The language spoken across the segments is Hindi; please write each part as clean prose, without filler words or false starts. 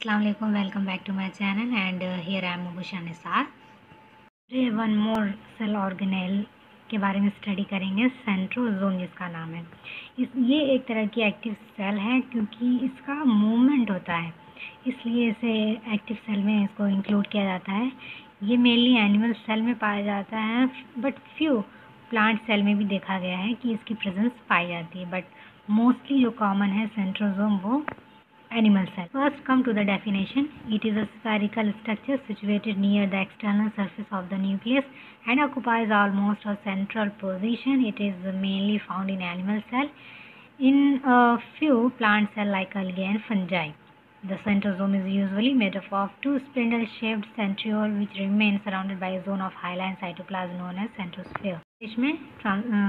Assalamu alaikum, welcome back to my channel and here I am Mubusha Nisar. Today one more cell organelle के बारे में स्टडी करेंगे, सेंट्रोसोम जिसका नाम है। ये एक तरह की एक्टिव सेल है क्योंकि इसका मूवमेंट होता है, इसलिए इसे एक्टिव सेल में इसको इंक्लूड किया जाता है। ये मेनली एनिमल सेल में पाया जाता है, बट फ्यू प्लांट सेल में भी देखा गया है कि इसकी प्रेजेंस पाई जाती है, बट मोस्टली जो कॉमन है सेंट्रोसोम वो animal cell. First come to the definition. It is a spherical structure situated near the external surface of the nucleus and occupies almost a central position. It is mainly found in animal cell, in a few plant cell like algae and fungi. The centrosome is usually made up of two spindle-shaped centrioles which remain surrounded by a zone of hyaline cytoplasm known as centrosphere. इसमें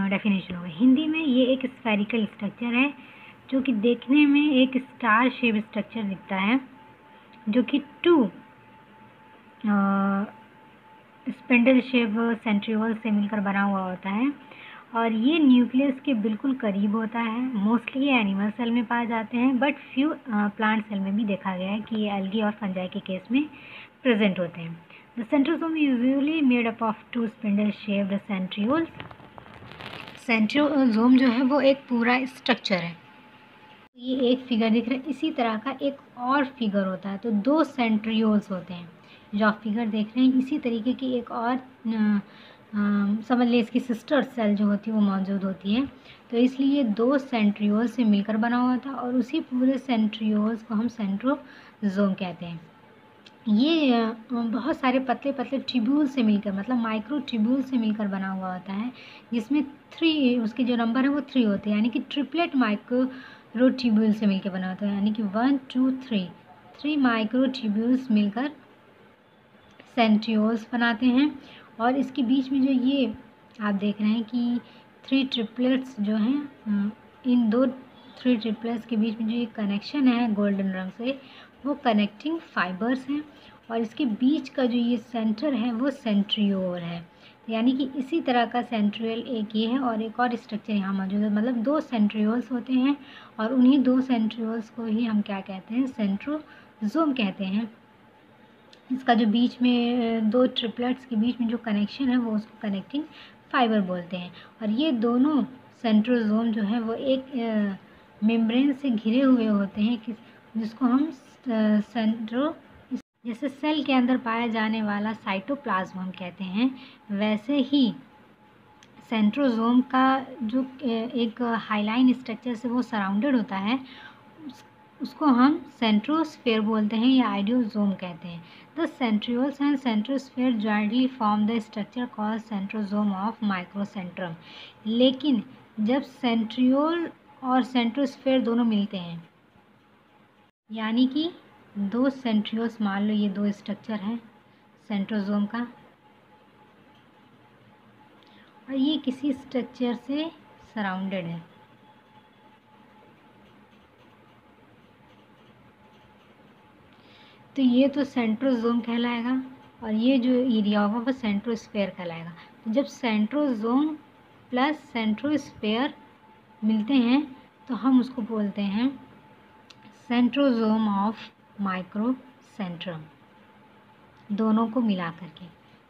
डेफिनेशन होगा। हिंदी में ये एक स्फेरिकल स्ट्रक्चर है जो कि देखने में एक स्टार शेप स्ट्रक्चर दिखता है, जो कि टू स्पिंडल शेप सेंट्रियोल से मिलकर बना हुआ होता है और ये न्यूक्लियस के बिल्कुल करीब होता है। मोस्टली ये एनिमल सेल में पाए जाते हैं, बट फ्यू प्लांट सेल में भी देखा गया है कि ये एल्गी और फंजाई के केस में प्रेजेंट होते हैं। The centrosome usually made up of two spindle shaped centrioles. Centrosome जो है वो एक पूरा स्ट्रक्चर है। ये एक फिगर दिख रहा है, इसी तरह का एक और फिगर होता है, तो दो सेंट्रियोल्स होते हैं। जो आप फिगर देख रहे हैं इसी तरीके की एक और समझ लीजिए इसकी सिस्टर सेल जो होती है वो मौजूद होती है, तो इसलिए दो सेंट्रियोल से मिलकर बना हुआ था और उसी पूरे सेंट्रियोल्स को हम सेंट्रोसोम कहते हैं। ये बहुत सारे पतले पतले ट्यूब्यूल से मिलकर, मतलब माइक्रो ट्यूब्यूल से मिलकर बना हुआ होता है, जिसमें उसके जो नंबर है वो 3 होते हैं, यानी कि ट्रिपलेट माइक्रो ट्यूब्यूल से मिलकर बना होता है, यानी कि 1 2 3 माइक्रो ट्यूब्यूल्स मिलकर सेंट्रियोल्स बनाते हैं। और इसके बीच में जो ये आप देख रहे हैं कि 3 ट्रिपलेट्स जो हैं, इन 3 ट्रिपलेट्स के बीच में जो ये कनेक्शन है गोल्डन रंग से, वो कनेक्टिंग फाइबर्स हैं और इसके बीच का जो ये सेंटर है वो सेंट्रियोल है, यानी कि इसी तरह का सेंट्रियोल एक ये है और एक और स्ट्रक्चर यहाँ मौजूद है, मतलब दो सेंट्रियोल्स होते हैं और उन्हीं दो सेंट्रियोल्स को ही हम क्या कहते हैं, सेंट्रोसोम कहते हैं। इसका जो बीच में दो ट्रिपलेट्स के बीच में जो कनेक्शन है वो उसको कनेक्टिंग फाइबर बोलते हैं। और ये दोनों सेंट्रोसोम जो है वो एक मेम्ब्रेन से घिरे हुए होते हैं जिसको हम जैसे सेल के अंदर पाया जाने वाला साइटोप्लाज्म हम कहते हैं, वैसे ही सेंट्रोसोम का जो एक हाइलाइन स्ट्रक्चर से वो सराउंडेड होता है उसको हम सेंट्रोस्फेयर बोलते हैं या आइडियोसोम कहते हैं। The centrioles and centrosphere jointly form the structure called centrosome of microcentrum. लेकिन जब सेंट्रियोल और सेंट्रोस्फेयर दोनों मिलते हैं, यानी कि दो सेंट्रियोल्स, मान लो ये दो स्ट्रक्चर हैं सेंट्रोसोम का और ये किसी स्ट्रक्चर से सराउंडेड है, तो ये तो सेंट्रोसोम कहलाएगा और ये जो एरिया होगा वो सेंट्रोस्फेयर कहलाएगा। तो जब सेंट्रोसोम प्लस सेंट्रोस्फेयर मिलते हैं तो हम उसको बोलते हैं सेंट्रोसोम ऑफ माइक्रोसेंट्रम। दोनों को मिला करके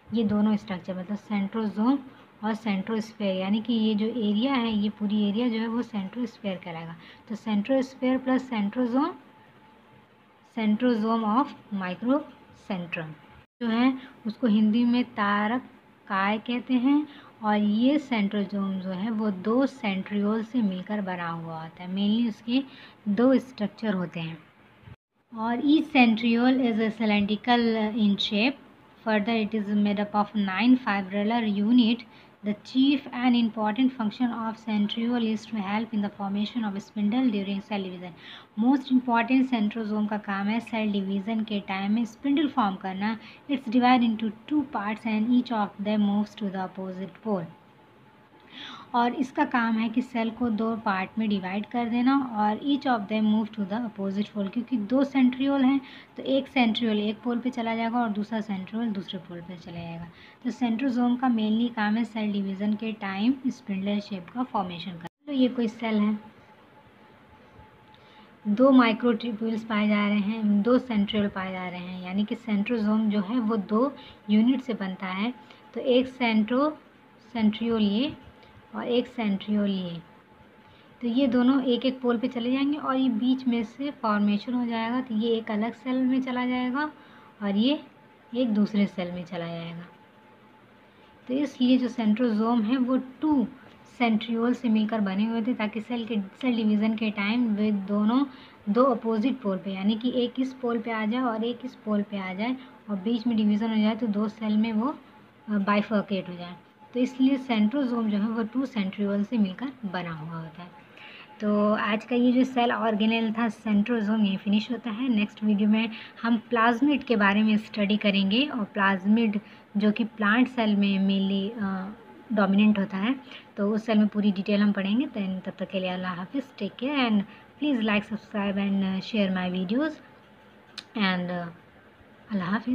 ये दोनों स्ट्रक्चर, मतलब सेंट्रोसोम और सेंट्रोस्फेयर, यानी कि ये जो एरिया है, ये पूरी एरिया जो है वो सेंट्रोस्फेयर कहलाएगा। तो सेंट्रोस्फेयर प्लस सेंट्रोसोम ऑफ माइक्रोसेंट्रम जो है उसको हिंदी में तारक काय कहते हैं। और ये सेंट्रोसोम जो है वो दो सेंट्रियोल से मिलकर बना हुआ होता है, मेनली उसके दो स्ट्रक्चर होते हैं। और each centriole is cylindrical in shape. Further it is made up of 9 fibrillar unit. The chief and important function of centriole is to help in the formation of spindle during cell division. Most important centrosome का काम है सेल डिवीज़न के टाइम में स्पिंडल फॉर्म करना। It's divided into 2 parts and each of them moves to the opposite pole. और इसका काम है कि सेल को 2 पार्ट में डिवाइड कर देना और each of them move to the opposite pole, क्योंकि दो सेंट्रियोल हैं तो एक सेंट्रियोल एक पोल पे चला जाएगा और दूसरा सेंट्रियोल दूसरे पोल पे चला जाएगा। तो सेंट्रोसोम का मेनली काम है सेल डिवीज़न के टाइम स्पिंडल शेप का फॉर्मेशन करना। तो ये कोई सेल है, 2 माइक्रोट्यूब्यूल्स पाए जा रहे हैं, 2 सेंट्रियोल पाए जा रहे हैं, यानी कि सेंट्रोसोम जो है वो 2 यूनिट से बनता है। तो एक सेंट्रियोल ये और एक सेंट्रियोल ये, तो ये दोनों एक एक पोल पे चले जाएंगे और ये बीच में से फॉर्मेशन हो जाएगा। तो ये एक अलग सेल में चला जाएगा और ये एक दूसरे सेल में चला जाएगा। तो इसलिए जो सेंट्रोसोम है वो 2 सेंट्रियोल से मिलकर बने हुए थे, ताकि सेल डिवीज़न के टाइम वे दोनों 2 अपोजिट पोल पे, यानी कि एक इस पोल पे आ जाए और एक इस पोल पे आ जाए और बीच में डिवीज़न हो जाए, तो 2 सेल में वो बाइफर्केट हो जाए। तो इसलिए सेंट्रोसोम जो है वो 2 सेंट्रियोल से मिलकर बना हुआ होता है। तो आज का ये जो सेल ऑर्गेनेल था सेंट्रोसोम, ये फिनिश होता है। नेक्स्ट वीडियो में हम प्लाज्मिड के बारे में स्टडी करेंगे, और प्लाज्मिड जो कि प्लांट सेल में मेनली डोमिनेंट होता है, तो उस सेल में पूरी डिटेल हम पढ़ेंगे। तब तक के लिए अल्लाह हाफिज़, take care and please like, subscribe and share my videos and अल्लाह हाफिज़।